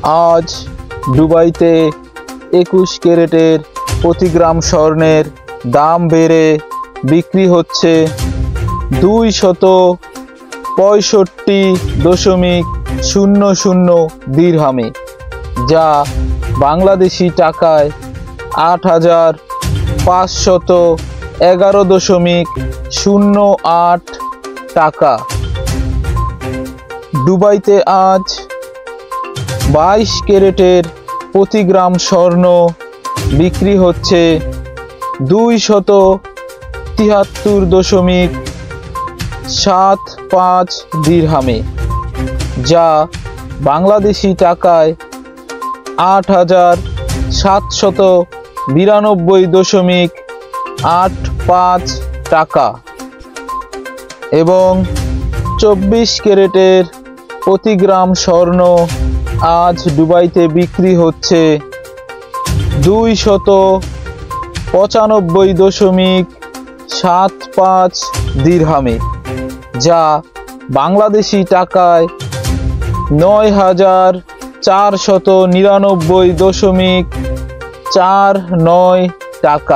আজ দুবাইতে 21 ক্যারেটের প্রতি গ্রাম স্বর্ণের দাম বেড়ে বিক্রি হচ্ছে 265.00 দিরহামে, যা বাংলাদেশি টাকায় 8,511.08 টাকা। দুবাইতে আজ 22 ক্যারেটের প্রতি গ্রাম স্বর্ণ বিক্রি হচ্ছে 273.75 দিরহামে, যা বাংলাদেশি টাকায় 8,792.85 টাকা। এবং 24 ক্যারেটের প্রতি গ্রাম স্বর্ণ আজ দুবাইতে বিক্রি হচ্ছে 295.75 দিরহামে, যা বাংলাদেশি টাকায় 9,499.49 টাকা।